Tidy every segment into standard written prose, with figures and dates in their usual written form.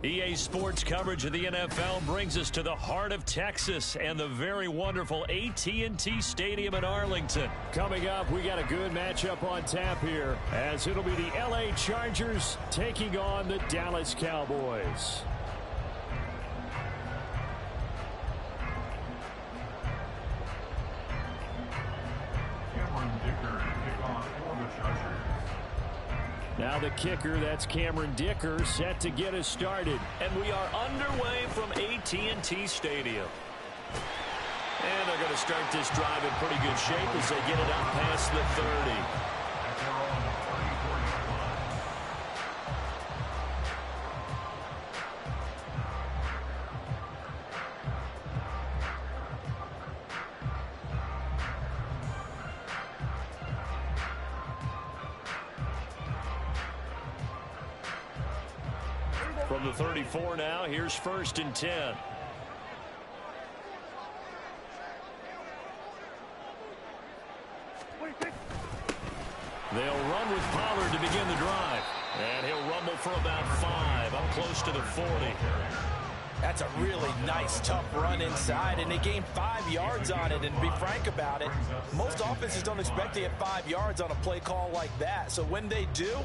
EA Sports coverage of the NFL brings us to the heart of Texas and the very wonderful AT&T Stadium in Arlington. Coming up, we got a good matchup on tap here, as it'll be the LA Chargers taking on the Dallas Cowboys. Now the kicker, that's Cameron Dicker, set to get us started. And we are underway from AT&T Stadium. And they're going to start this drive in pretty good shape as they get it up past the 30. From the 34 now, here's 1st and 10. They'll run with Pollard to begin the drive. And he'll rumble for about 5, up close to the 40. That's a really nice, tough run inside, and they gained 5 yards on it. And to be frank about it, most offenses don't expect to get 5 yards on a play call like that. So when they do,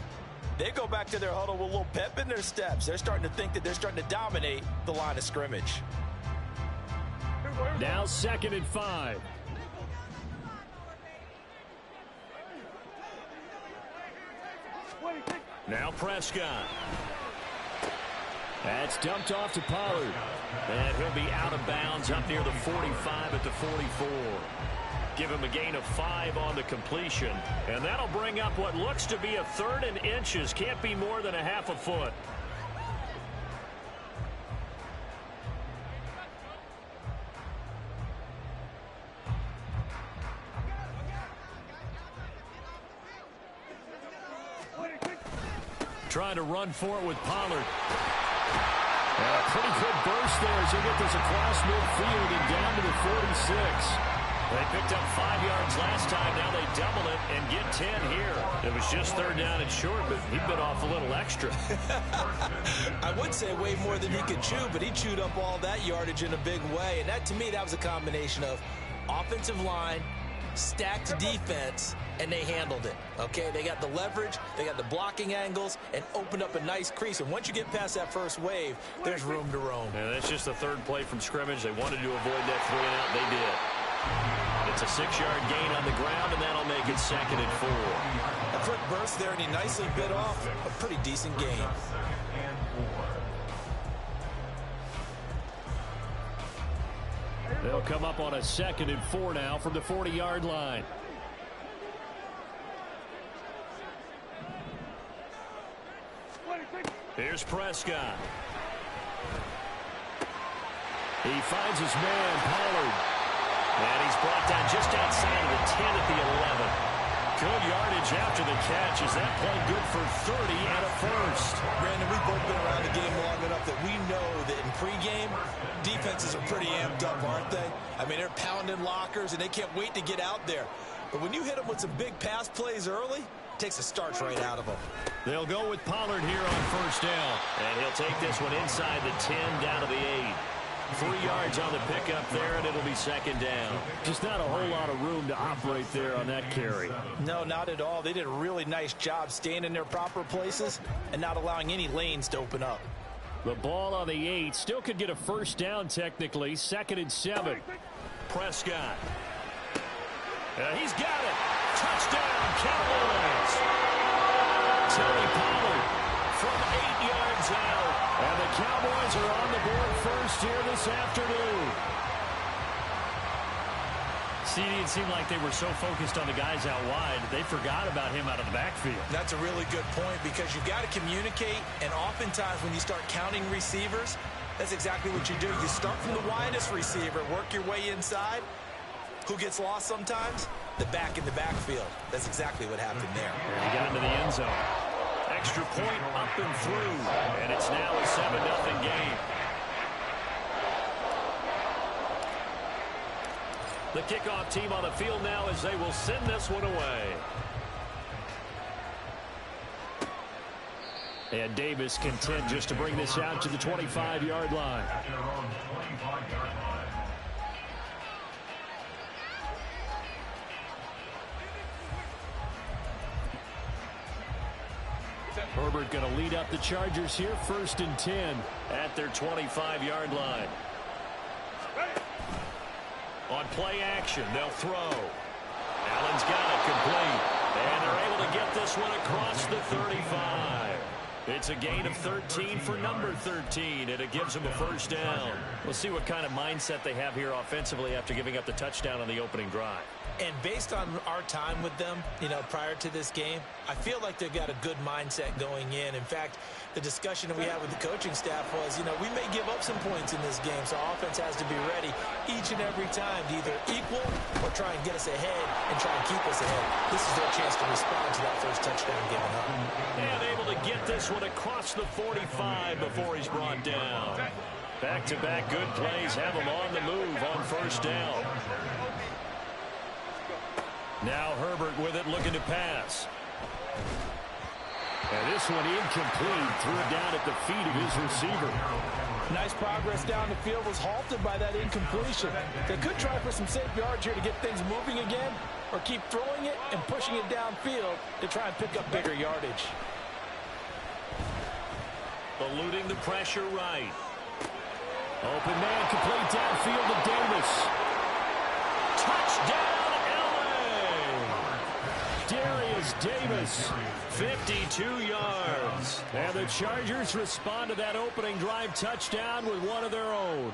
they go back to their huddle with a little pep in their steps. They're starting to think that they're starting to dominate the line of scrimmage. Now 2nd and 5. Now Prescott. That's dumped off to Pollard. And he'll be out of bounds up near the 45 at the 44. Give him a gain of 5 on the completion. And that'll bring up what looks to be a 3rd and inches. Can't be more than a half a foot. Trying to run for it with Pollard. And a pretty good burst there as he gets this across midfield and down to the 46. They picked up 5 yards last time. Now they double it and get 10 here. It was just 3rd down and short, but he bit off a little extra. I would say way more than he could chew, but he chewed up all that yardage in a big way. And that, to me, that was a combination of offensive line, stacked defense, and they handled it. Okay, they got the leverage, they got the blocking angles, and opened up a nice crease. And once you get past that first wave, there's room to roam. And that's just the 3rd play from scrimmage. They wanted to avoid that 3-and-out. They did. It's a 6-yard gain on the ground, and that'll make it 2nd and 4. A quick burst there, and he nicely bit off a pretty decent gain. They'll come up on a 2nd and 4 now from the 40-yard line. Here's Prescott. He finds his man, Pollard. And he's brought down just outside of the 10 at the 11. Good yardage after the catch. Is that play good for 30 and a first? Brandon, we've both been around the game long enough that we know that in pregame, defenses are pretty amped up, aren't they? I mean, they're pounding lockers, and they can't wait to get out there. But when you hit them with some big pass plays early, it takes the starch right out of them. They'll go with Pollard here on 1st down. And he'll take this one inside the 10 down to the 8. 3 yards on the pickup there, and it'll be 2nd down. Just not a whole lot of room to operate there on that carry. No, not at all. They did a really nice job staying in their proper places and not allowing any lanes to open up. The ball on the 8. Still could get a 1st down technically. 2nd and 7. Prescott. He's got it. Touchdown, Cowboys. Tony Pollard from 8 yards out. And the Cowboys are on the board first here this afternoon. It seemed like they were so focused on the guys out wide, they forgot about him out of the backfield. That's a really good point because you've got to communicate, and oftentimes when you start counting receivers, that's exactly what you do. You start from the widest receiver, work your way inside. Who gets lost sometimes? The back in the backfield. That's exactly what happened there. And he got into the end zone. Extra point up and through, and it's now a 7-0 game. The kickoff team on the field now as they will send this one away. And Davis content just to bring this out to the 25-yard line. Herbert going to lead up the Chargers here, 1st and 10 at their 25-yard line. On play action, they'll throw. Allen's got it complete. And they're able to get this one across the 35. It's a gain of 13 for number 13, and it gives them a first down. We'll see what kind of mindset they have here offensively after giving up the touchdown on the opening drive. And based on our time with them, prior to this game, I feel like they've got a good mindset going in. In fact, the discussion that we had with the coaching staff was, we may give up some points in this game, so our offense has to be ready each and every time to either equal or try and get us ahead and try and keep us ahead. This is their chance to respond to that first touchdown given up. And able to get this one across the 45 before he's brought down. Back-to-back good plays have him on the move on first down. Now Herbert with it, looking to pass. And this one incomplete. Threw it down at the feet of his receiver. Nice progress down the field, was halted by that incompletion. They could try for some safe yards here to get things moving again, or keep throwing it and pushing it downfield to try and pick up bigger yardage. Eluding the pressure right. Open man, complete downfield to Davis. Touchdown! Darius Davis, 52 yards. And the Chargers respond to that opening drive touchdown with one of their own.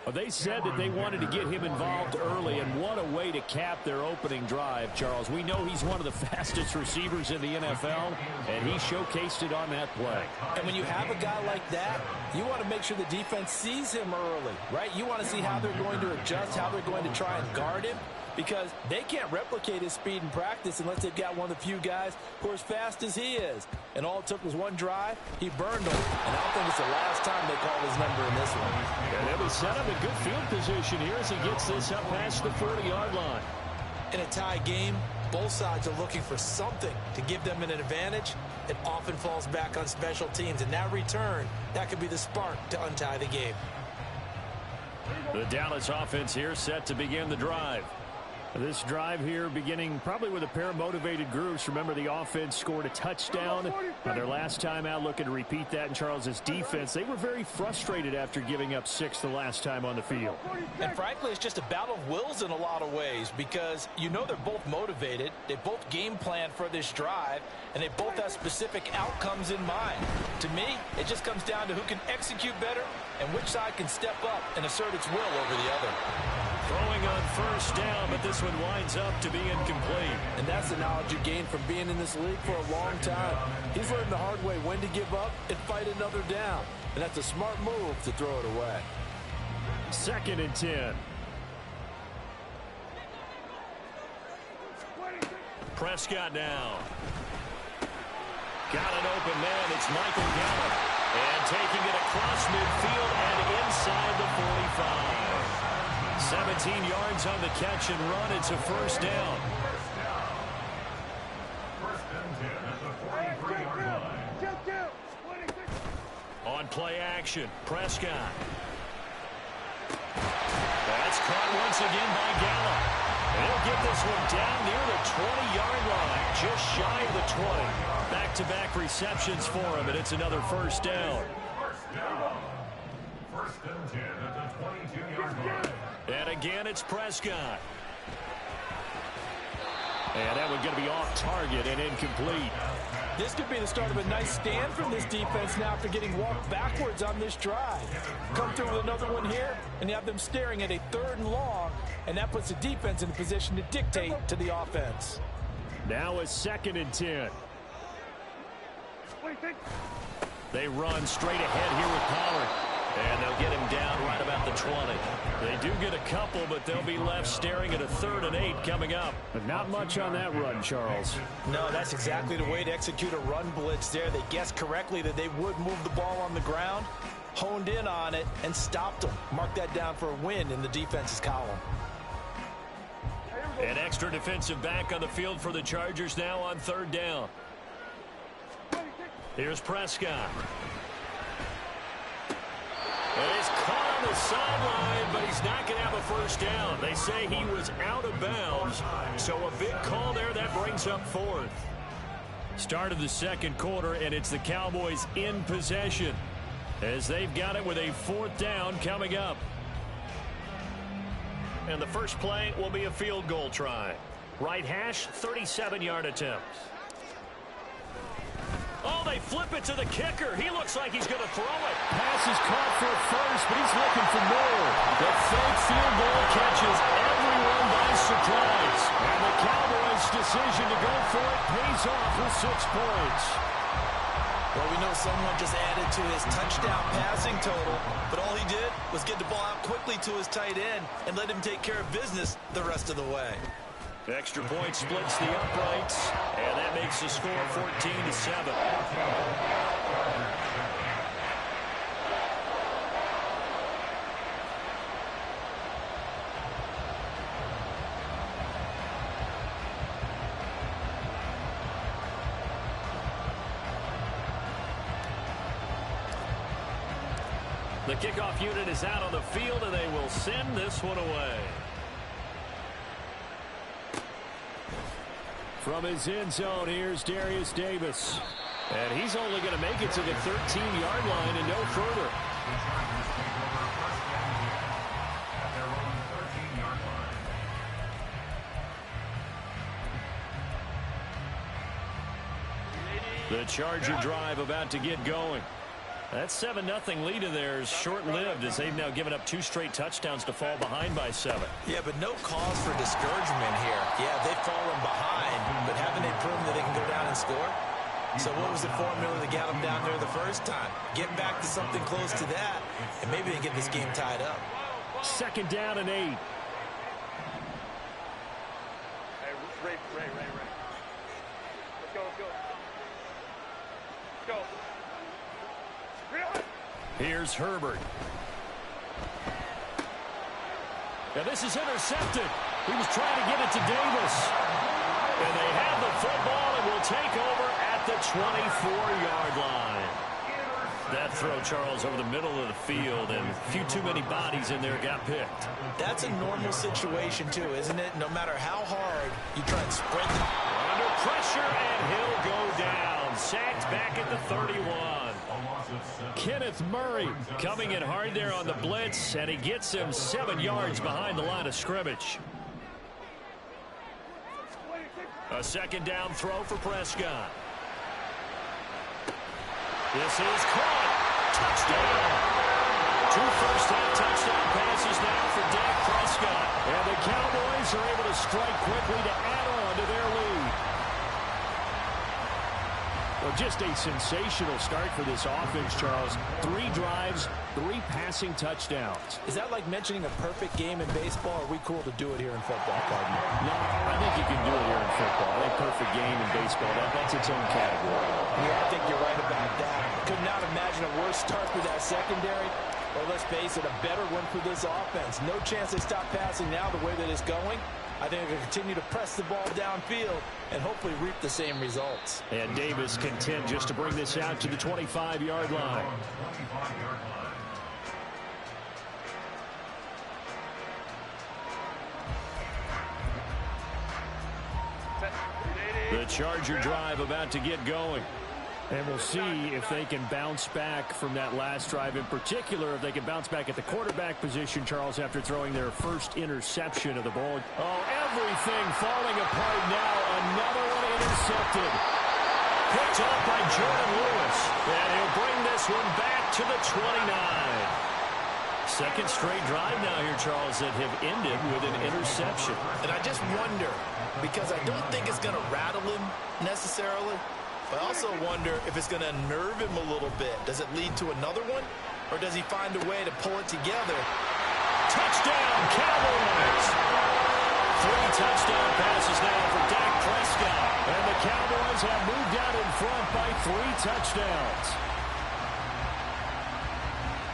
Well, they said that they wanted to get him involved early, and what a way to cap their opening drive, Charles. We know he's one of the fastest receivers in the NFL, and he showcased it on that play. And when you have a guy like that, you want to make sure the defense sees him early, right? You want to see how they're going to adjust, how they're going to try and guard him, because they can't replicate his speed in practice unless they've got one of the few guys who are as fast as he is. And all it took was one drive. He burned them. And I don't think it's the last time they called his number in this one. And they'll be set up in good field position here as he gets this up past the 40-yard line. In a tie game, both sides are looking for something to give them an advantage. It often falls back on special teams. And that return, that could be the spark to untie the game. The Dallas offense here set to begin the drive. This drive here beginning probably with a pair of motivated groups. Remember, the offense scored a touchdown on their last time out, looking to repeat that in Charles's defense. They were very frustrated after giving up 6 the last time on the field. And frankly, it's just a battle of wills in a lot of ways, because they're both motivated. They both game plan for this drive, and they both have specific outcomes in mind. To me, it just comes down to who can execute better and which side can step up and assert its will over the other. Throwing on first down, but this one winds up to be incomplete. And that's the knowledge you gain from being in this league for a long time. He's learned the hard way when to give up and fight another down. And that's a smart move to throw it away. 2nd and 10. Prescott now. Got an open man. It's Michael Gallup. And taking it across midfield and inside the 45. 17 yards on the catch and run. It's a first down. On play action, Prescott. That's caught once again by Gallup. They'll get this one down near the 20-yard line, just shy of the 20. Back-to-back receptions for him, and it's another first down. First and 10 at the 22-yard line. And again, it's Prescott. And that one's going to be off target and incomplete. This could be the start of a nice stand from this defense now after getting walked backwards on this drive. Come through with another one here, and you have them staring at a 3rd and long, and that puts the defense in a position to dictate to the offense. Now a 2nd and 10. They run straight ahead here with Pollard. And they'll get him down right about the 20. They do get a couple, but they'll be left staring at a 3rd and 8 coming up. But not much on that run, Charles. No, that's exactly the way to execute a run blitz there. They guessed correctly that they would move the ball on the ground, honed in on it, and stopped them. Mark that down for a win in the defense's column. An extra defensive back on the field for the Chargers now on 3rd down. Here's Prescott. And he's caught on the sideline, but he's not going to have a 1st down. They say he was out of bounds, so a big call there that brings up 4th. Start of the 2nd quarter, and it's the Cowboys in possession as they've got it with a 4th down coming up. And the first play will be a field goal try. Right hash, 37-yard attempt. Oh, they flip it to the kicker. He looks like he's going to throw it. Pass is caught for a 1st, but he's looking for more. The fake field goal catches everyone by surprise. And the Cowboys' decision to go for it pays off with 6 points. Well, we know someone just added to his touchdown passing total, but all he did was get the ball out quickly to his tight end and let him take care of business the rest of the way. Extra point splits the uprights, and that makes the score 14-7. The kickoff unit is out on the field, and they will send this one away. From his end zone, here's Darius Davis. And he's only going to make it to the 13-yard line and no further. The Charger drive about to get going. That 7-0 lead in there is short-lived as they've now given up 2 straight touchdowns to fall behind by 7. Yeah, but no cause for discouragement here. Yeah, they've fallen behind, but haven't they proven that they can go down and score? So what was the formula that got them down there the first time? Get back to something close to that, and maybe they get this game tied up. 2nd down and 8. Hey, Ray. Let's go. Here's Herbert. Now this is intercepted. He was trying to get it to Davis. And they have the football and will take over at the 24-yard line. That throw, Charles, over the middle of the field, and a few too many bodies in there got picked. That's a normal situation, too, isn't it? No matter how hard you try and spread the... Under pressure, and he'll go down. Sacked back at the 31. Kenneth Murray coming in hard there on the blitz, and he gets him 7 yards behind the line of scrimmage. A 2nd down throw for Prescott. This is caught. Touchdown. 2 first-half touchdown passes now for Dak Prescott. And the Cowboys are able to strike quickly to add on to their lead. Well, just a sensational start for this offense, Charles. 3 drives, 3 passing touchdowns. Is that like mentioning a perfect game in baseball, or are we cool to do it here in football, partner? No, I think you can do it here in football. I think perfect game in baseball, that's its own category. Yeah, I think you're right about that. Could not imagine a worse start for that secondary. Or let's face it, a better one for this offense. No chance they stop passing now the way that it's going. I think they're going to continue to press the ball downfield and hopefully reap the same results. And Davis content just to bring this out to the 25-yard line. The Charger drive about to get going. And we'll see if they can bounce back from that last drive. In particular, if they can bounce back at the quarterback position, Charles, after throwing their first interception of the ball. Oh, everything falling apart now. Another one intercepted. Picked off by Jordan Lewis. And he'll bring this one back to the 29. Second straight drive now here, Charles, that have ended with an interception. And I just wonder, because I don't think it's going to rattle him necessarily, but I also wonder if it's going to unnerve him a little bit. Does it lead to another one, or does he find a way to pull it together? Touchdown, Cowboys! 3 touchdown passes now for Dak Prescott. And the Cowboys have moved out in front by 3 touchdowns.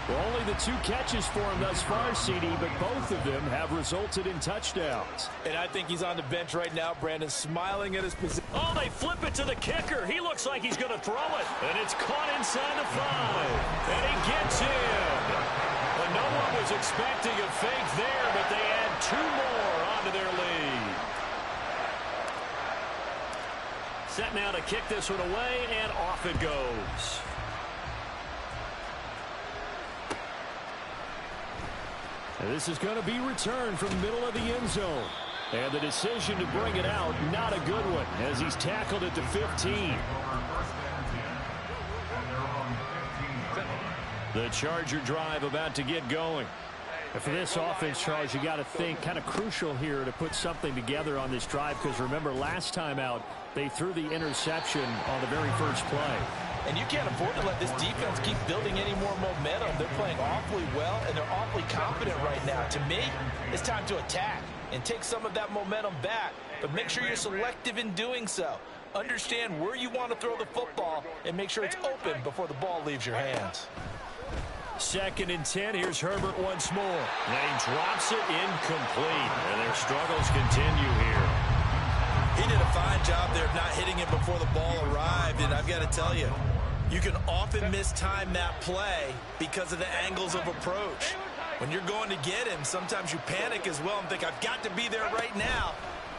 Well, only the 2 catches for him thus far, CD, but both of them have resulted in touchdowns. And I think he's on the bench right now, Brandon, smiling at his position. Oh, they flip it to the kicker. He looks like he's going to throw it. And it's caught inside the 5. And he gets in. But no one was expecting a fake there, but they add 2 more onto their lead. Set now to kick this one away, and off it goes. And this is going to be returned from the middle of the end zone. And the decision to bring it out, not a good one, as he's tackled at the 15. The Charger drive about to get going. And for this offense, Charles, you got to think kind of crucial here to put something together on this drive, because remember last time out they threw the interception on the very first play. And you can't afford to let this defense keep building any more momentum. They're playing awfully well, and they're awfully confident right now. To me, it's time to attack and take some of that momentum back. But make sure you're selective in doing so. Understand where you want to throw the football and make sure it's open before the ball leaves your hands. 2nd and 10. Here's Herbert once more. And he drops it incomplete. And their struggles continue here. He did a fine job there of not hitting it before the ball arrived. And I've got to tell you, you can often mistime that play because of the angles of approach. When you're going to get him, sometimes you panic as well and think, I've got to be there right now.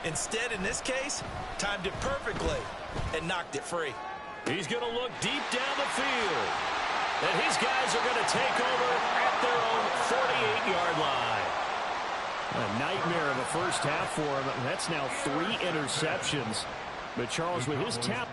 Instead, in this case, timed it perfectly and knocked it free. He's going to look deep down the field. And his guys are going to take over at their own 48-yard line. A nightmare of a first half for him. That's now 3 interceptions. But Charles, with his tap.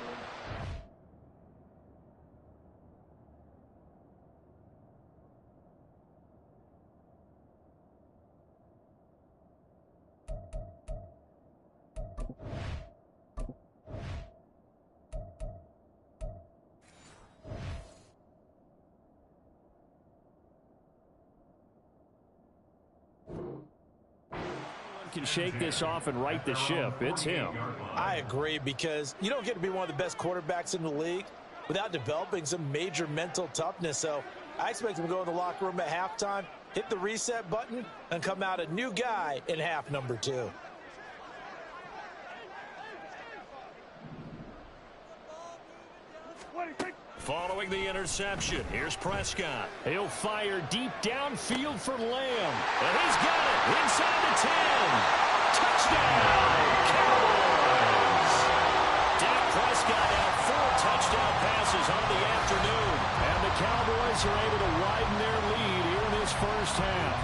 Can shake this off and right the ship. It's him. I agree, because you don't get to be one of the best quarterbacks in the league without developing some major mental toughness. So I expect him to go in the locker room at halftime, hit the reset button, and come out a new guy in half number 2. Following the interception, here's Prescott. He'll fire deep downfield for Lamb. And he's got it inside the 10. Touchdown, Cowboys! Dak Prescott now 4 touchdown passes on the afternoon. And the Cowboys are able to widen their lead here in this first half.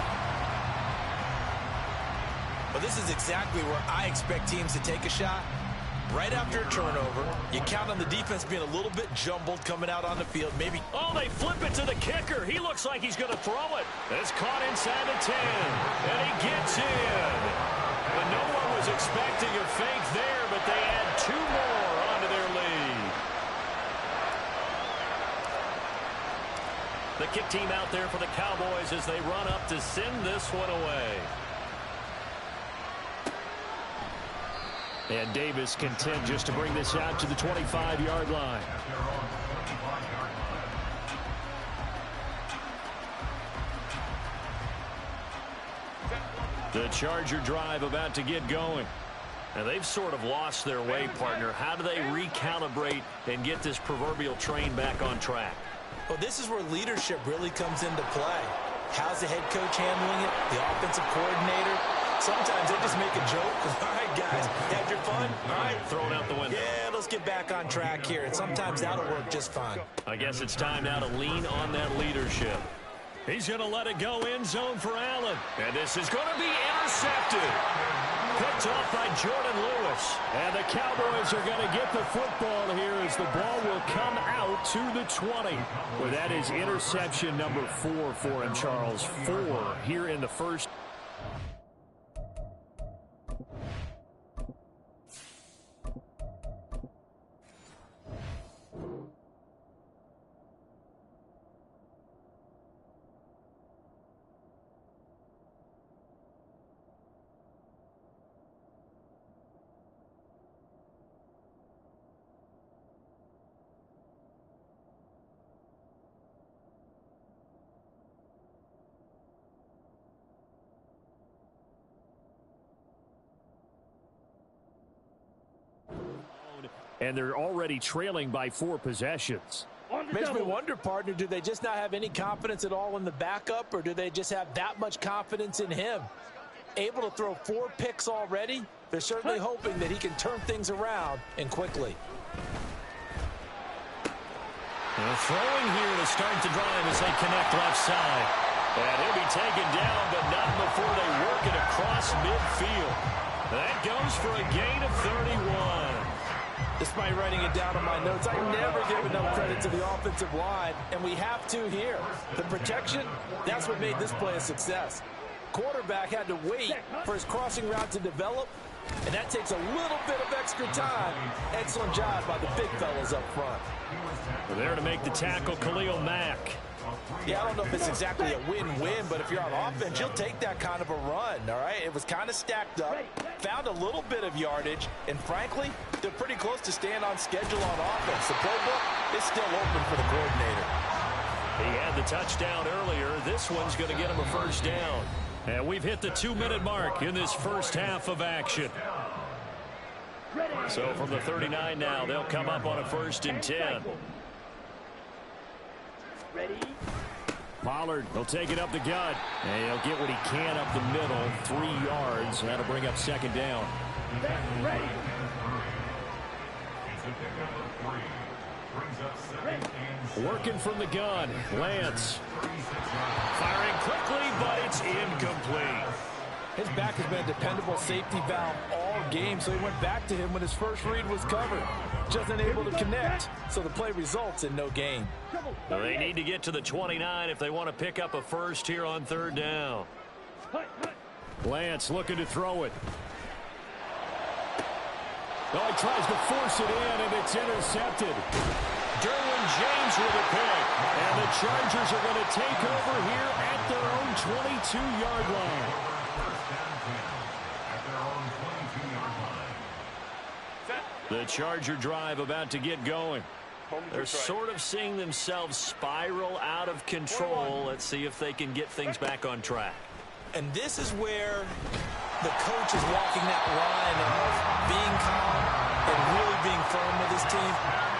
Well, this is exactly where I expect teams to take a shot. Right after a turnover, you count on the defense being a little bit jumbled coming out on the field. Maybe. Oh, they flip it to the kicker. He looks like he's going to throw it. It's caught inside the 10. And he gets in. And no one was expecting a fake there, but they add 2 more onto their lead. The kick team out there for the Cowboys as they run up to send this one away. And Davis content just to bring this out to the 25-yard line. The Charger drive about to get going. And they've sort of lost their way, partner. How do they recalibrate and get this proverbial train back on track? Well, this is where leadership really comes into play. How's the head coach handling it? The offensive coordinator? Sometimes they just make a joke. All right, guys, had your fun? All right, throw it out the window. Yeah, let's get back on track here. And sometimes that'll work just fine. I guess it's time now to lean on that leadership. He's going to let it go end zone for Allen. And this is going to be intercepted. picked off by Jordan Lewis. And the Cowboys are going to get the football here as the ball will come out to the 20. Well, that is interception number 4 for him, Charles. 4 here in the first. And they're already trailing by 4 possessions. Makes me wonder, partner, do they just not have any confidence at all in the backup, or do they just have that much confidence in him? Able to throw 4 picks already? They're certainly hoping that he can turn things around and quickly. And throwing here to start the drive as they connect left side. And he'll be taken down, but not before they work it across midfield. That goes for a gain of 31. Despite writing it down on my notes, I never give enough credit to the offensive line, and we have to here. The protection, that's what made this play a success. Quarterback had to wait for his crossing route to develop, and that takes a little bit of extra time. Excellent job by the big fellas up front. We're there to make the tackle, Khalil Mack. Yeah, I don't know if it's exactly a win-win, but if you're on offense, you'll take that kind of a run, all right? It was kind of stacked up, found a little bit of yardage, and frankly, they're pretty close to staying on schedule on offense. The playbook is still open for the coordinator. He had the touchdown earlier. This one's going to get him a first down. And we've hit the 2-minute mark in this first half of action. So from the 39 now, they'll come up on a 1st and 10. Ready? Pollard, he'll take it up the gut. And he'll get what he can up the middle, 3 yards. That'll bring up 2nd down. Ready. Working from the gun, Lance. Firing quickly, but it's incomplete. His back has been a dependable safety valve all game, so he went back to him when his first read was covered. Just unable to connect, so the play results in no gain. Well, they need to get to the 29 if they want to pick up a first here on 3rd down. Lance looking to throw it. Oh, he tries to force it in, and it's intercepted. Derwin James with a pick. And the Chargers are going to take over here at their own 22-yard line. The Charger drive about to get going. They're sort of seeing themselves spiral out of control. Let's see if they can get things back on track. And this is where the coach is walking that line of being calm and really being firm with his team.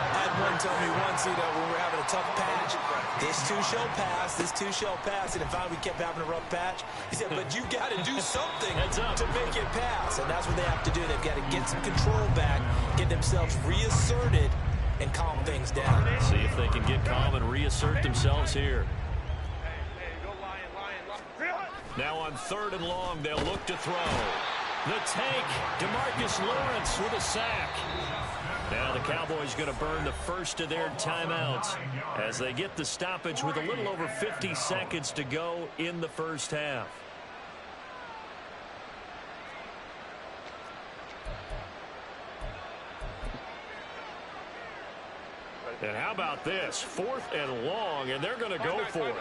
I had one tell me once, when we were having a tough patch, this too shall pass, this too shall pass, and finally we kept having a rough patch. He said, but you got to do something to make it pass, and that's what they have to do. They've got to get some control back, get themselves reasserted, and calm things down. See if they can get calm and reassert themselves here. Now on 3rd and long, they'll look to throw. The tank, DeMarcus Lawrence with a sack. Now the Cowboys going to burn the first of their timeouts as they get the stoppage with a little over 50 seconds to go in the first half. And how about this? 4th and long, and they're going to go for it.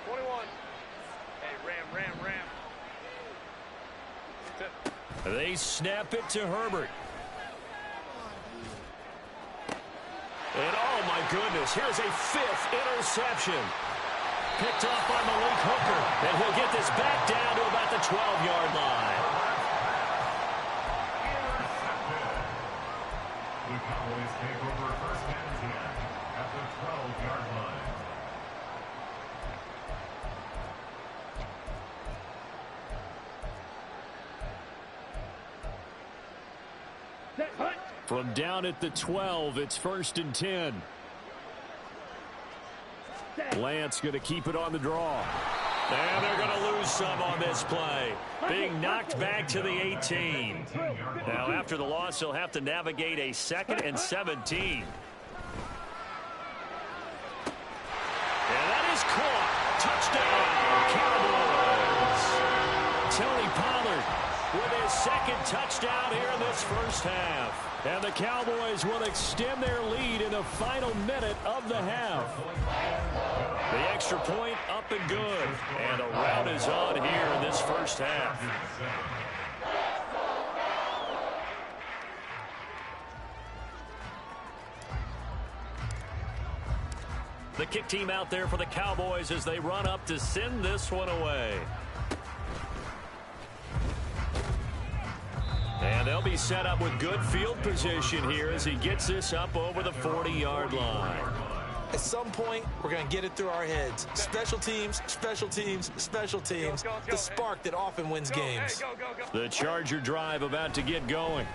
21. Hey, ram. They snap it to Herbert. And oh my goodness, here's a 5th interception. Picked off by Malik Hooker. And he'll get this back down to about the 12-yard line. The Cowboys take over 1st and 10 at the 12-yard line. From down at the 12, it's 1st and 10. Lance going to keep it on the draw. And they're going to lose some on this play. Being knocked back to the 18. Now, after the loss, he'll have to navigate a 2nd and 17. And that is caught. Touchdown, Cowboys. Tony Pollard with his 2nd touchdown here in this first half. And the Cowboys will extend their lead in the final minute of the half. The extra point up and good. And a rout is on here in this first half. The kick team out there for the Cowboys as they run up to send this one away. And they'll be set up with good field position here as he gets this up over the 40-yard line. At some point, we're going to get it through our heads. Special teams, special teams, special teams. The spark that often wins games. The Charger drive about to get going.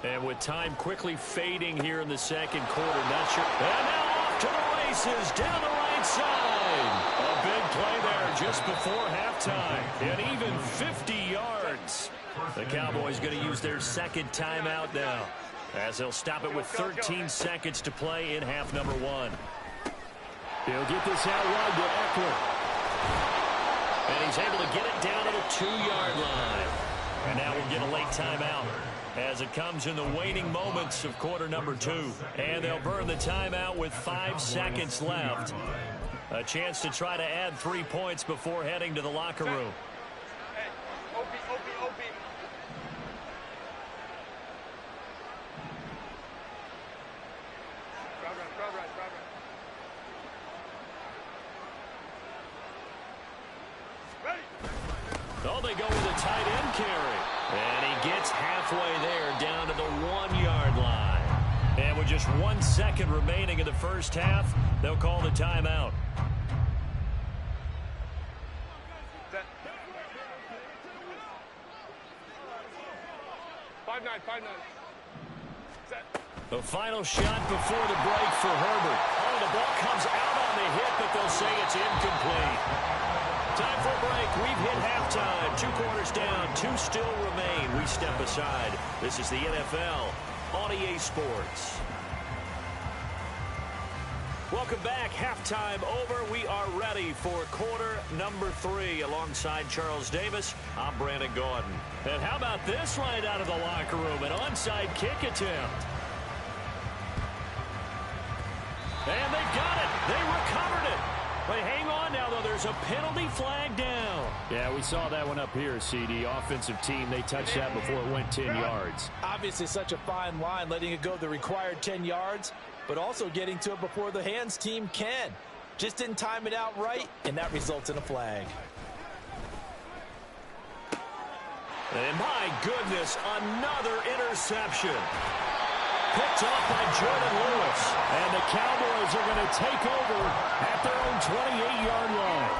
And with time quickly fading here in the second quarter, not sure. And now off to the races down the right side. A big play there just before halftime. And even 50 yards. The Cowboys going to use their 2nd timeout now, as they'll stop it with 13 seconds to play in half number 1. He'll get this out wide to Eckler. And he's able to get it down to the 2-yard line. And now we'll get a late timeout as it comes in the waning moments of quarter number 2. And they'll burn the timeout with 5 seconds left. A chance to try to add 3 points before heading to the locker room. Oh, they go with a tight end carry. And he gets halfway there down to the 1-yard line. And with just 1 second remaining in the first half, they'll call the timeout. Set. 5-9. Set. The final shot before the break for Herbert. Oh, the ball comes out on the hit, but they'll say it's incomplete. Time for a break. We've hit halftime. 2 quarters down. 2 still remain. We step aside. This is the NFL on EA Sports. Welcome back. Halftime over. We are ready for quarter number 3. Alongside Charles Davis, I'm Brandon Gaudin. And how about this right out of the locker room? An onside kick attempt. And they've got it. They recovered it. But hang on now, though. There's a penalty flag down. Yeah, we saw that one up here, CD. Offensive team, they touched that before it went 10 yards. Obviously such a fine line, letting it go the required 10 yards, but also getting to it before the hands team can. Just didn't time it out right, and that results in a flag. And my goodness, another interception. Picked off by Jordan Lewis. And the Cowboys are going to take over at their own 28-yard line.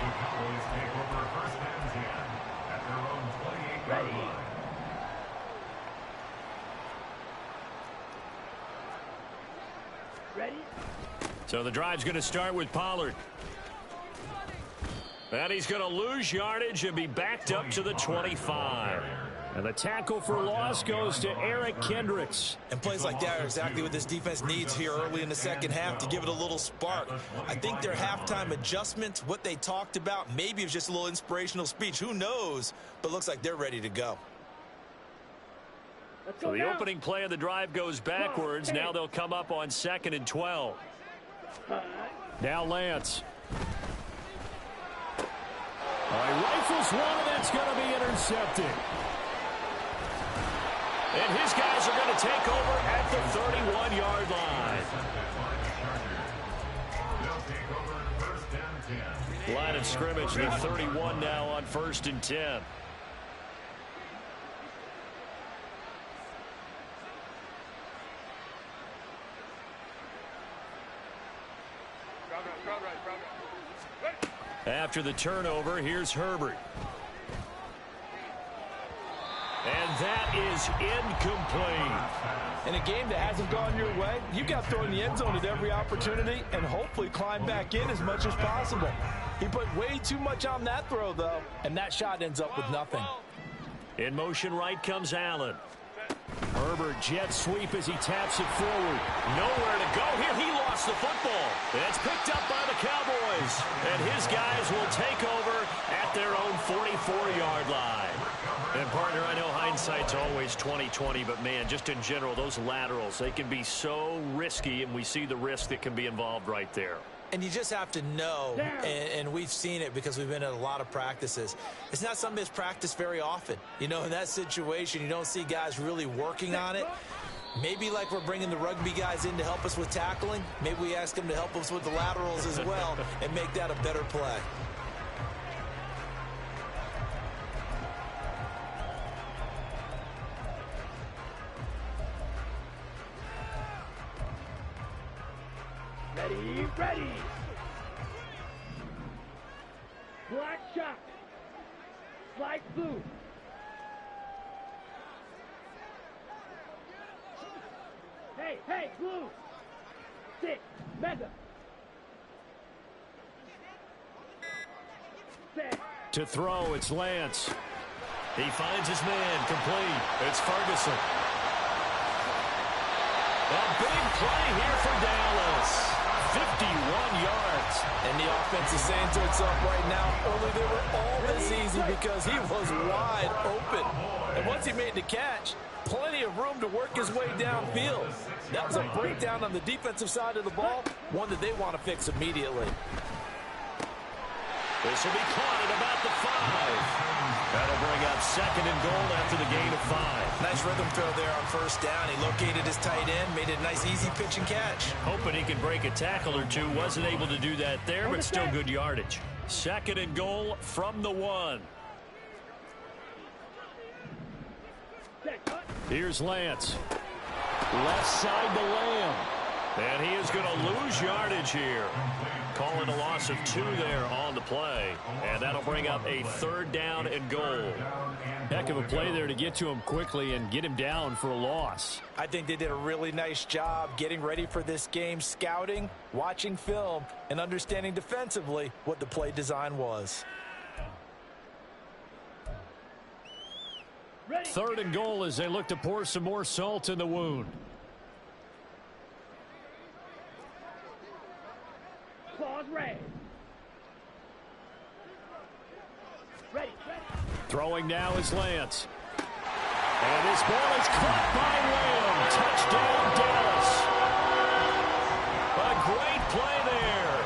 The Cowboys take over 1st and 10 at their own 28-yard line. Ready? So the drive's going to start with Pollard. And he's going to lose yardage and be backed up to the 25. And the tackle for loss goes to Eric Kendricks. And plays like that are exactly what this defense needs here early in the second half to give it a little spark. I think their halftime adjustment, what they talked about, maybe it was just a little inspirational speech. Who knows? But looks like they're ready to go. So the opening play of the drive goes backwards. Now they'll come up on 2nd and 12. Now Lance. He rifles one, and that's going to be intercepted. And his guys are going to take over at the 31-yard line. Line of scrimmage, the 31 now on 1st and 10. After the turnover, here's Herbert. And that is incomplete. In a game that hasn't gone your way, you've got to throw in the end zone at every opportunity and hopefully climb back in as much as possible. He put way too much on that throw, though, and that shot ends up with nothing. In motion right comes Allen. Herbert jet sweep as he taps it forward. Nowhere to go here. He lost the football. It's picked up by the Cowboys. And his guys will take over at their own 44-yard line. And, partner, I know hindsight's always 20/20, but, man, just in general, those laterals, they can be so risky, and we see the risk that can be involved right there. And you just have to know, and we've seen it because we've been at a lot of practices. It's not something that's practiced very often. You know, in that situation, you don't see guys really working on it. Maybe like we're bringing the rugby guys in to help us with tackling. Maybe we ask them to help us with the laterals as well and make that a better play. Ready. Black shot. Slide blue. Hey, blue. Sit. Mega. Set. To throw, it's Lance. He finds his man, complete. It's Ferguson. A big play here for Dallas. 51 yards. And the offense is saying to itself right now, only they were all this easy because he was wide open. And once he made the catch, plenty of room to work his way downfield. That was a breakdown on the defensive side of the ball, one that they want to fix immediately. This will be caught at about the 5. That'll bring up 2nd and goal after the gain of 5. Nice rhythm throw there on first down. He located his tight end, made it a nice easy pitch and catch. Hoping he could break a tackle or two. Wasn't able to do that there, but still good yardage. 2nd and goal from the 1. Here's Lance. Left side to Lamb. And he is going to lose yardage here. Calling a loss of 2 there on the play. And that'll bring up a 3rd down and goal. Heck of a play there to get to him quickly and get him down for a loss. I think they did a really nice job getting ready for this game, scouting, watching film, and understanding defensively what the play design was. 3rd and goal as they look to pour some more salt in the wound. Claws ready. Ready. Throwing now is Lance. And this ball is caught by Lamb. Touchdown, Dallas. A great play there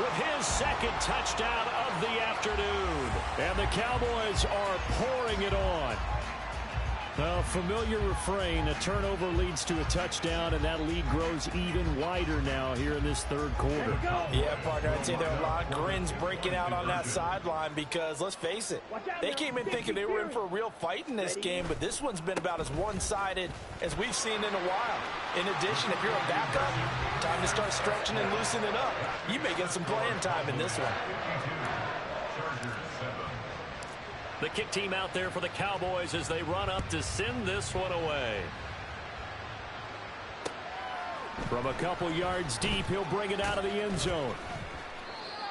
with his 2nd touchdown of the afternoon. And the Cowboys are pouring it on. A familiar refrain, a turnover leads to a touchdown, and that lead grows even wider now here in this 3rd quarter. Yeah, partner, I'd say there are a lot of grins breaking out on that sideline because, let's face it, they came in thinking they were in for a real fight in this game, but this one's been about as one-sided as we've seen in a while. In addition, if you're a backup, time to start stretching and loosening up. You may get some playing time in this one. The kick team out there for the Cowboys as they run up to send this one away. From a couple yards deep, he'll bring it out of the end zone.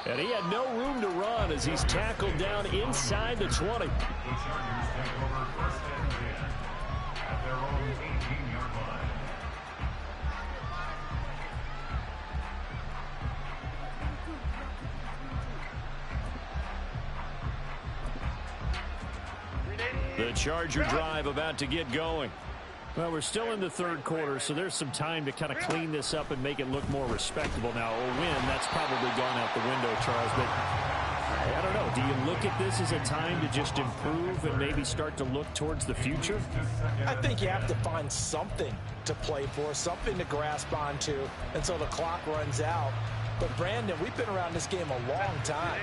And he had no room to run as he's tackled down inside the 20. The Chargers take over 1st and 10 at their own 18-yard line. The Charger drive about to get going. Well, we're still in the 3rd quarter, so there's some time to kind of clean this up and make it look more respectable. Now, a win, that's probably gone out the window, Charles, but I don't know. Do you look at this as a time to just improve and maybe start to look towards the future? I think you have to find something to play for, something to grasp onto until the clock runs out. But, Brandon, we've been around this game a long time.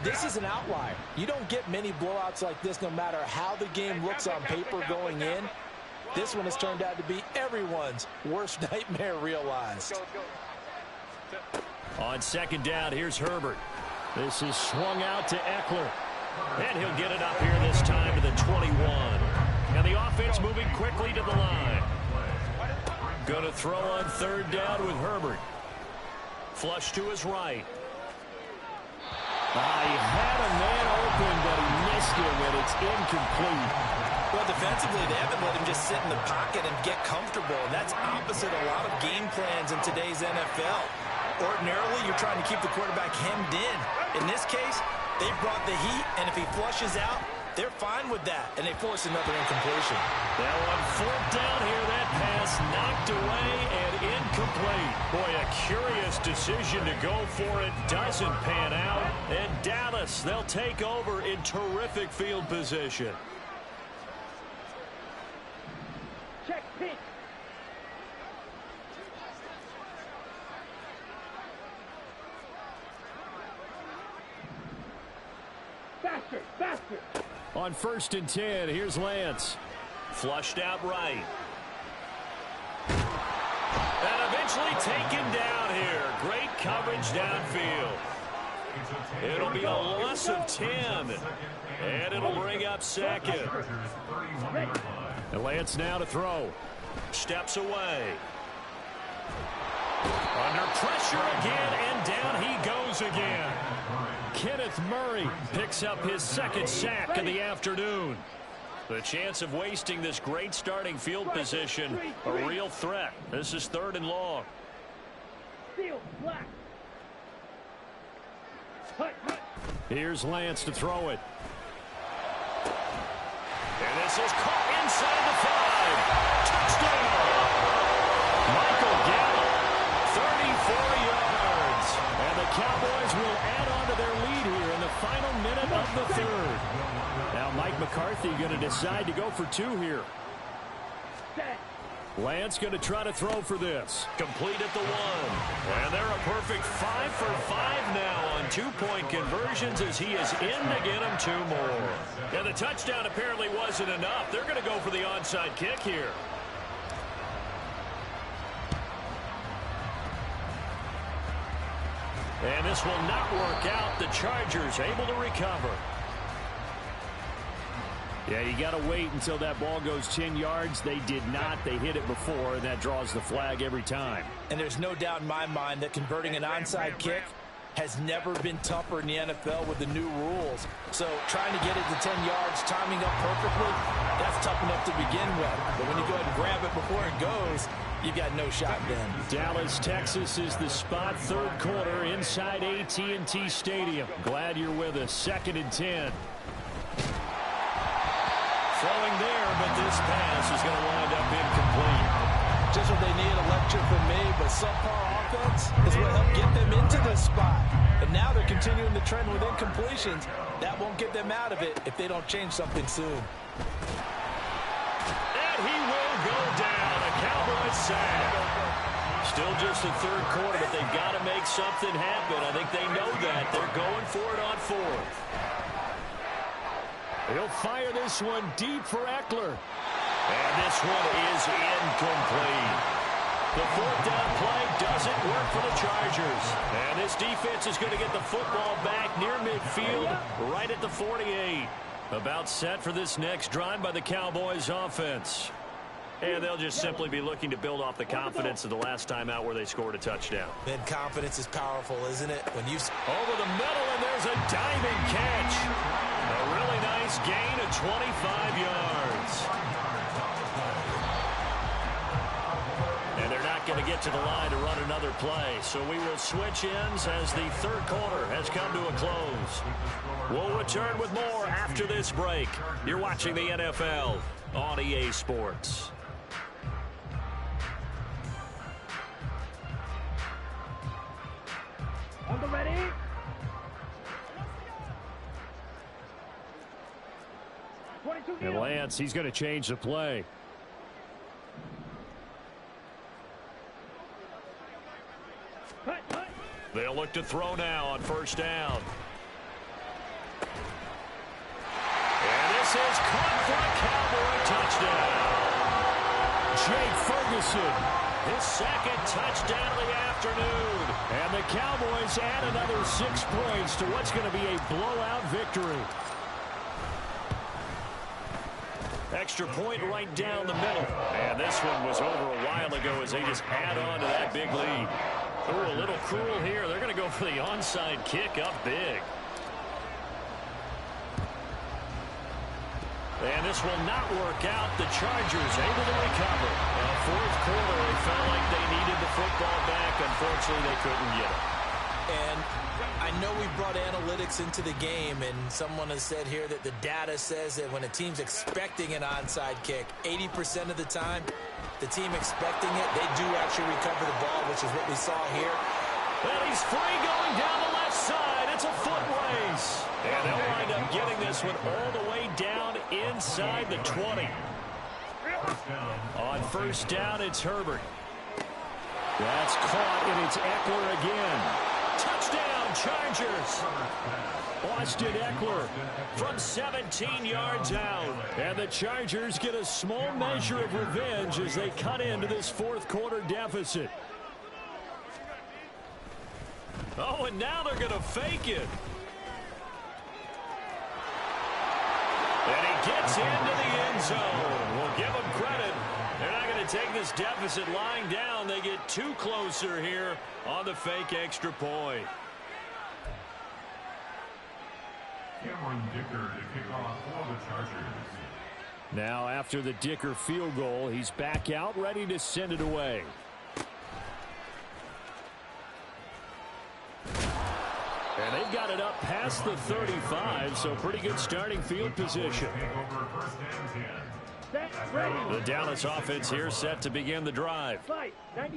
This is an outlier. You don't get many blowouts like this no matter how the game looks on paper going in. This one has turned out to be everyone's worst nightmare realized. On 2nd down, here's Herbert. This is swung out to Eckler. And he'll get it up here this time to the 21. And the offense moving quickly to the line. Going to throw on third down with Herbert. Flush to his right. He had a man open, but he missed him, and it's incomplete. Well, defensively, they haven't let him just sit in the pocket and get comfortable, and that's opposite a lot of game plans in today's NFL. Ordinarily, you're trying to keep the quarterback hemmed in. In this case, they brought the heat, and if he flushes out, they're fine with that, and they force another incompletion. Now on fourth down here, that pass knocked away and incomplete. Boy, a curious decision to go for it. Doesn't pan out. And Dallas, they'll take over in terrific field position. Check pitch. Faster, faster. On 1st and 10, here's Lance. Flushed out right. And eventually taken down here. Great coverage downfield. It'll be a loss of 10. And it'll bring up second. And Lance now to throw. Steps away. Under pressure again, and down he goes again. Kenneth Murray picks up his second sack of the afternoon. The chance of wasting this great starting field position, a real threat. This is 3rd and long. Seal, black. Hut, hut. Here's Lance to throw it. And this is caught inside the 5. Touchdown! Michael Gallup, 34 yards. And the Cowboys will add on to their lead here in the final minute of the 3rd. Now Mike McCarthy going to decide to go for 2 here. Set. Lance going to try to throw for this. Complete at the 1. And they're a perfect 5 for 5 now on 2-point conversions as he is in to get him 2 more. And the touchdown apparently wasn't enough. They're going to go for the onside kick here. And this will not work out. The Chargers able to recover. Yeah, you got to wait until that ball goes 10 yards. They did not. They hit it before, and that draws the flag every time. And there's no doubt in my mind that converting an onside kick has never been tougher in the NFL with the new rules. So trying to get it to 10 yards, timing up perfectly, that's tough enough to begin with. But when you go ahead and grab it before it goes, you've got no shot then. Dallas, Texas is the spot, 3rd quarter inside AT&T Stadium. Glad you're with us. 2nd and 10. Throwing there, but this pass is going to wind up incomplete. Just what they need, a lecture from me, but subpar offense is what helped get them into this spot. And now they're continuing the trend with incompletions. That won't get them out of it if they don't change something soon. And he will go down. A Cowboys sack. Still just the 3rd quarter, but they've got to make something happen. I think they know that. They're going for it on 4th. He'll fire this one deep for Eckler. And this one is incomplete. The 4th down play doesn't work for the Chargers. And this defense is going to get the football back near midfield, right at the 48. About set for this next drive by the Cowboys offense. And they'll just simply be looking to build off the confidence of the last time out where they scored a touchdown. And confidence is powerful, isn't it? When you over the middle, and there's a diving catch. A really nice gain of 25 yards. And they're not going to get to the line to run another play. So we will switch ends as the 3rd quarter has come to a close. We'll return with more after this break. You're watching the NFL on EA Sports. On the ready. And Lance, he's going to change the play. They'll look to throw now on 1st down. And this is caught for a Cowboy touchdown. Jake Ferguson, his 2nd touchdown of the afternoon. And the Cowboys add another 6 points to what's going to be a blowout victory. extra point right down the middle. And this one was over a while ago as they just add on to that big lead. Ooh, a little cruel here. They're going to go for the onside kick up big. And this will not work out. The Chargers able to recover. In the fourth quarter, they felt like they needed the football back. Unfortunately, they couldn't get it. And I know we brought analytics into the game, and someone has said here that the data says that when a team's expecting an onside kick, 80% of the time, the team expecting it, they do actually recover the ball, which is what we saw here. And he's free going down the left side. It's a foot race. And they'll wind up getting this one all the way down inside the 20. On first down, it's Herbert. That's caught, and it's Eckler again. Touchdown, Chargers. Austin Eckler from 17 yards out. And the Chargers get a small measure of revenge as they cut into this fourth quarter deficit. Oh, and now they're going to fake it. And he gets into the end zone. We'll give him credit. They're not going to take this deficit lying down. They get too closer here on the fake extra point. Cameron Dicker to kick off for the Chargers. Now after the Dicker field goal, he's back out ready to send it away. And they've got it up past the 35, so pretty good starting field position. The Dallas offense here set to begin the drive.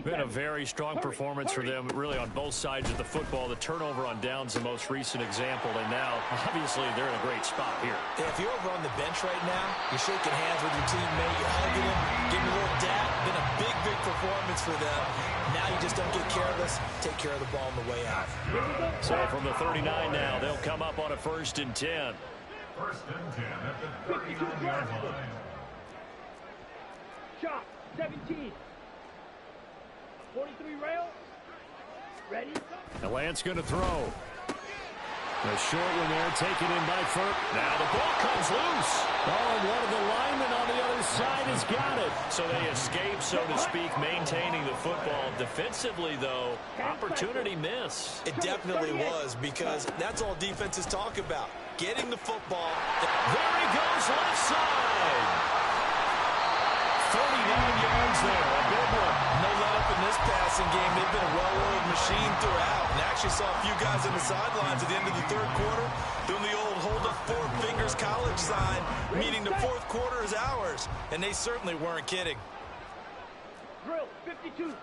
Been a very strong performance for them, really, on both sides of the football. The turnover on downs the most recent example, and now, obviously, they're in a great spot here. Yeah, if you're over on the bench right now, you're shaking hands with your teammate, you're hugging him, giving a little dap. Been a big, big performance for them. Now you just don't get careless. Take care of the ball on the way out. So from the 39 now, they'll come up on a 1st and 10. 1st and 10 at the 39-yard line. Shot, 17. 43 rail. Ready? The Lance going to throw. The short one there, taken in by Furt. Now the ball comes loose. Oh, and one of the linemen on the other side has got it. So they escape, so to speak, maintaining the football. Defensively, though, opportunity miss. It definitely was, because that's all defenses talk about. Getting the football. There he goes, left side. 39 yards there, a big one. No let up in this passing game. They've been a well-oiled machine throughout. And actually saw a few guys on the sidelines at the end of the third quarter doing the old hold up 4 fingers college sign, meaning the fourth quarter is ours. And they certainly weren't kidding. Drill, 52.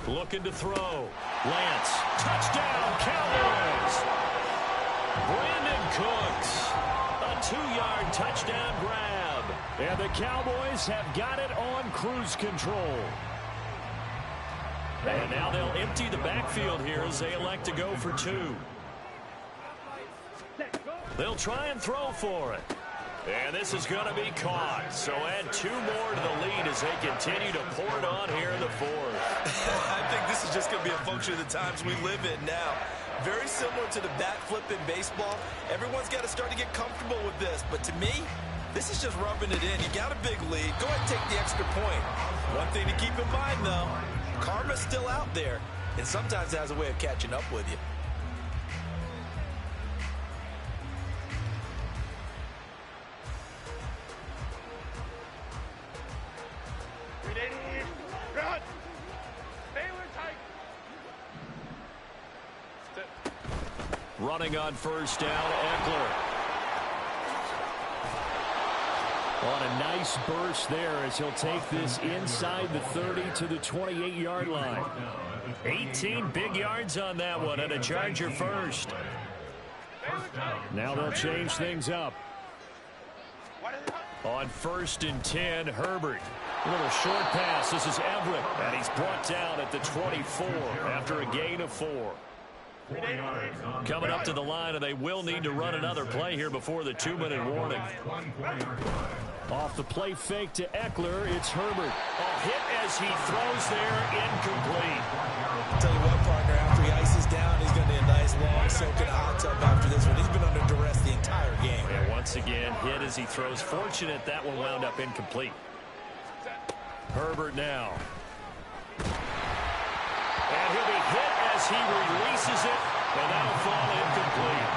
Looking to throw. Lance, touchdown, Cowboys. Brandon Cooks, a 2-yard touchdown grab. And the Cowboys have got it on cruise control. And now they'll empty the backfield here as they elect to go for 2. They'll try and throw for it. And this is going to be caught. So add 2 more to the lead as they continue to pour it on here in the fourth. I think this is just going to be a function of the times we live in now. Very similar to the bat flip in baseball. Everyone's got to start to get comfortable with this. But to me, this is just rubbing it in. You got a big lead. Go ahead and take the extra point. One thing to keep in mind, though, karma's still out there, and sometimes it has a way of catching up with you. Run! Baylor tight. Running on first down, Eckler. On a nice burst there as he'll take this inside the 30 to the 28-yard line. 18 big yards on that one, and a Charger first. Now they'll change things up. On 1st and 10, Herbert. A little short pass. This is Everett, and he's brought down at the 24 after a gain of 4. Coming up to the line, and they will need to run another play here before the 2-minute warning. Off the play fake to Eckler, it's Herbert. A hit as he throws there, incomplete. I'll tell you what, partner, after he ices down, he's going to need a nice long soak in a hot tub after this one. He's been under duress the entire game. And once once again. Hit as he throws. Fortunate that one wound up incomplete. Herbert now. And he'll be hit as he releases it, and that'll fall incomplete.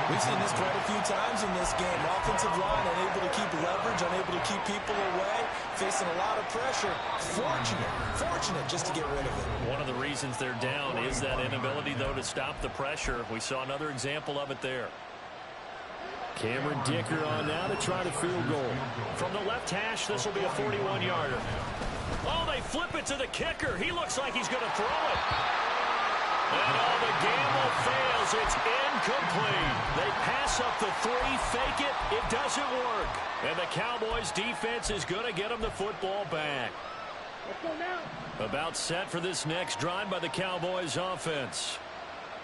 We've seen this quite a few times in this game. Offensive line unable to keep leverage, unable to keep people away, facing a lot of pressure. Fortunate just to get rid of it. One of the reasons they're down is that inability, though, to stop the pressure. We saw another example of it there. Cameron Dicker on now to try the field goal. From the left hash, this will be a 41-yarder. Oh, they flip it to the kicker. He looks like he's going to throw it. And the gamble fails. It's incomplete. They pass up the 3, fake it. It doesn't work. And the Cowboys defense is going to get them the football back. Let's go now. About set for this next drive by the Cowboys offense.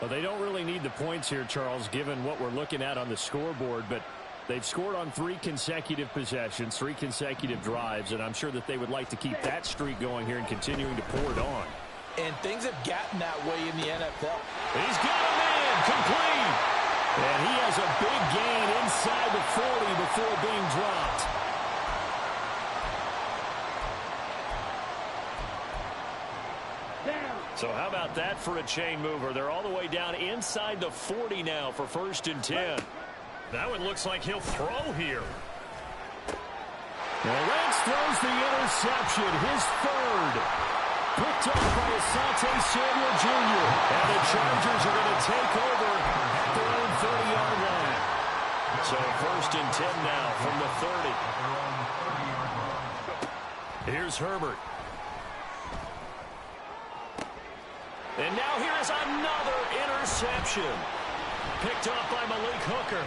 Well, they don't really need the points here, Charles, given what we're looking at on the scoreboard, but they've scored on 3 consecutive possessions, 3 consecutive drives, and I'm sure that they would like to keep that streak going here and continuing to pour it on. And things have gotten that way in the NFL. He's got a man complete. And he has a big gain inside the 40 before being dropped. So how about that for a chain mover? They're all the way down inside the 40 now for 1st and 10. That one looks like he'll throw here. Well, Lance throws the interception, his 3rd. Picked up by Asante Samuel Jr. And the Chargers are going to take over at their own 30-yard line. So 1st and 10 now from the 30. Here's Herbert. And now here is another interception. Picked up by Malik Hooker.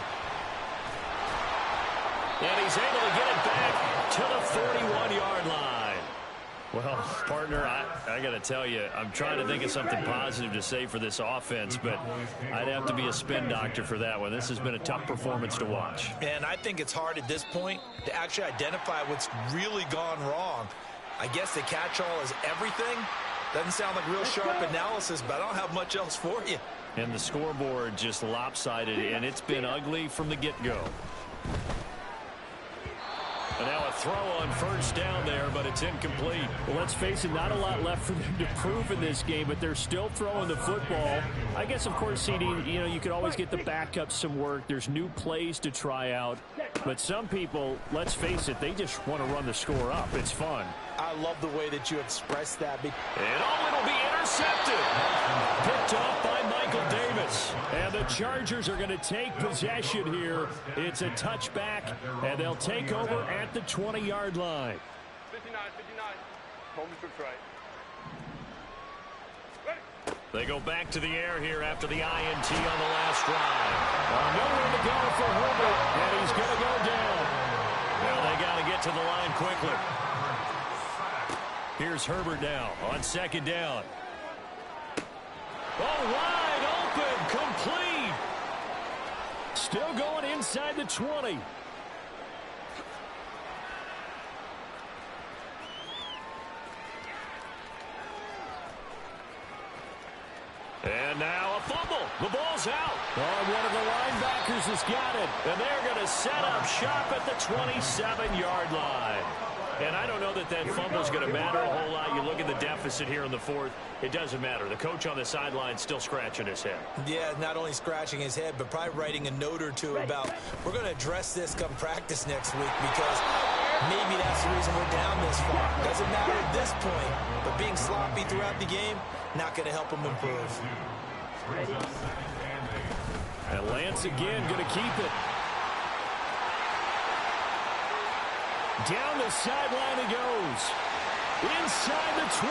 And he's able to get it back to the 41-yard line. Well, partner, I got to tell you, I'm trying to think of something positive to say for this offense, but I'd have to be a spin doctor for that one. This has been a tough performance to watch. And I think it's hard at this point to actually identify what's really gone wrong. I guess the catch-all is everything. Doesn't sound like real sharp analysis, but I don't have much else for you. And the scoreboard just lopsided, and it's been ugly from the get-go. And now a throw on 1st down there, but it's incomplete. Well, let's face it, not a lot left for them to prove in this game, but they're still throwing the football. I guess, of course, CD, you could always get the backups some work. There's new plays to try out. But some people, let's face it, they just want to run the score up. It's fun. I love the way that you express that. And it'll be intercepted. Picked off by Michael Davis. And the Chargers are going to take possession here. It's a touchback, and they'll take over at the 20-yard line. 59. Home trips right. They go back to the air here after the INT on the last drive. Nowhere to go for Herbert, and he's going to go down. Well, they got to get to the line quickly. Here's Herbert now on 2nd down. Oh, wide open, complete. Still going inside the 20. And now a fumble. The ball's out. Oh, one of the linebackers has got it. And they're going to set up shop at the 27-yard line. And I don't know that fumble is going to matter a whole lot. You look at the deficit here in the 4th. It doesn't matter. The coach on the sideline still scratching his head. Yeah, not only scratching his head, but probably writing a note or two about we're going to address this come practice next week because maybe that's the reason we're down this far. Doesn't matter at this point, but being sloppy throughout the game, not going to help him improve. And Lance again going to keep it. Down the sideline he goes. Inside the 20.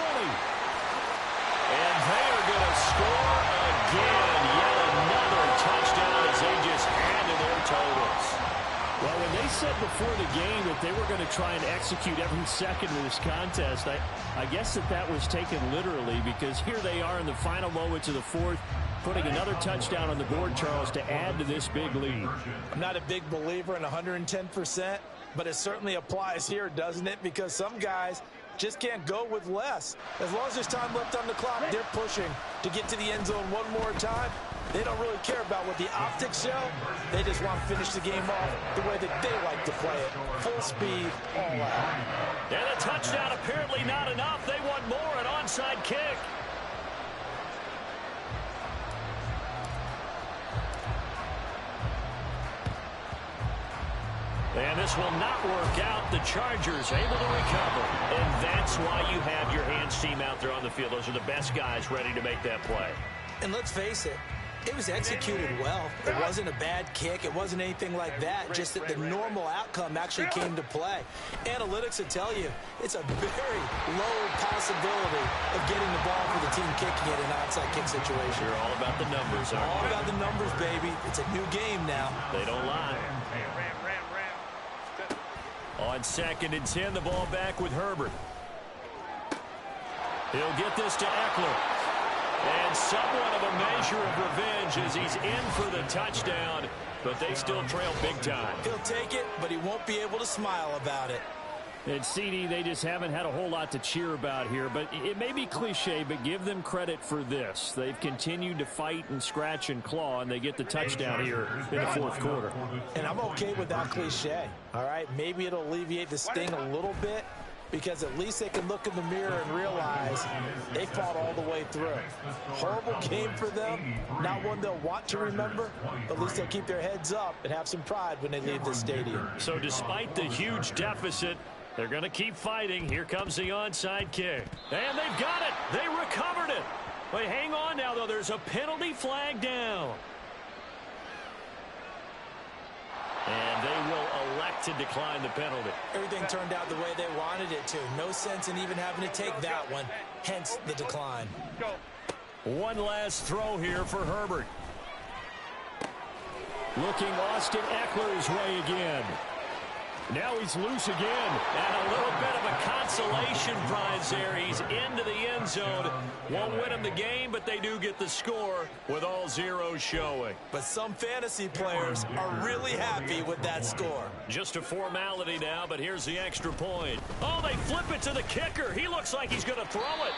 And they are going to score again. Yet another touchdown as they just add to their totals. Well, when they said before the game that they were going to try and execute every second of this contest, I guess that was taken literally because here they are in the final moments of the 4th, putting another touchdown on the board, Charles, to add to this big lead. I'm not a big believer in 110%, but it certainly applies here, doesn't it? Because some guys just can't go with less. As long as there's time left on the clock, they're pushing to get to the end zone one more time. They don't really care about what the optics show. They just want to finish the game off the way that they like to play it. Full speed, all out. And a touchdown apparently not enough. They want more, an onside kick. And this will not work out. The Chargers able to recover. And that's why you have your hands team out there on the field. Those are the best guys ready to make that play. And let's face it, it was executed well. It wasn't a bad kick. It wasn't anything like that. Just that the normal outcome actually came to play. Analytics will tell you it's a very low possibility of getting the ball for the team kicking it in an onside kick situation. You're all about the numbers, aren't you? All about the numbers, baby. It's a new game now. They don't lie. On 2nd and 10, the ball back with Herbert. He'll get this to Eckler. And somewhat of a measure of revenge as he's in for the touchdown, but they still trail big time. He'll take it, but he won't be able to smile about it. And CD, they just haven't had a whole lot to cheer about here, but it may be cliche, but give them credit for this. They've continued to fight and scratch and claw, and they get the touchdown here in the 4th quarter. And I'm okay with that cliche, all right? Maybe it'll alleviate the sting a little bit, because at least they can look in the mirror and realize they fought all the way through. Horrible game for them, not one they'll want to remember, but at least they'll keep their heads up and have some pride when they leave the stadium. So despite the huge deficit, they're going to keep fighting. Here comes the onside kick. And they've got it. They recovered it. But hang on now, though. There's a penalty flag down. And they will elect to decline the penalty. Everything turned out the way they wanted it to. No sense in even having to take that one, hence the decline. One last throw here for Herbert. Looking Austin Eckler's way again. Now he's loose again. And a little bit of a consolation prize there. He's into the end zone. Won't win him the game, but they do get the score with all zeros showing. But some fantasy players are really happy with that score. Just a formality now, but here's the extra point. Oh, they flip it to the kicker. He looks like he's going to throw it.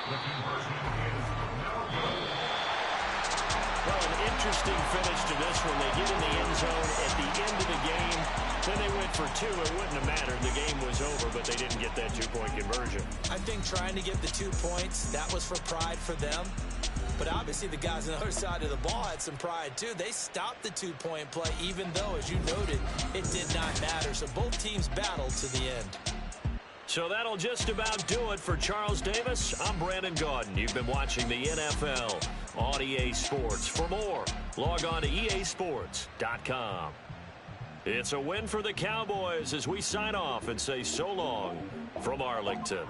Well, an interesting finish to this one. They get in the end zone at the end of the game. Then they went for 2. It wouldn't have mattered. The game was over, but they didn't get that 2-point conversion. I think trying to get the 2 points, that was for pride for them. But obviously the guys on the other side of the ball had some pride too. They stopped the 2-point play, even though, as you noted, it did not matter. So both teams battled to the end. So that'll just about do it for Charles Davis. I'm Brandon Gaudin. You've been watching the NFL on EA Sports. For more, log on to easports.com. It's a win for the Cowboys as we sign off and say so long from Arlington.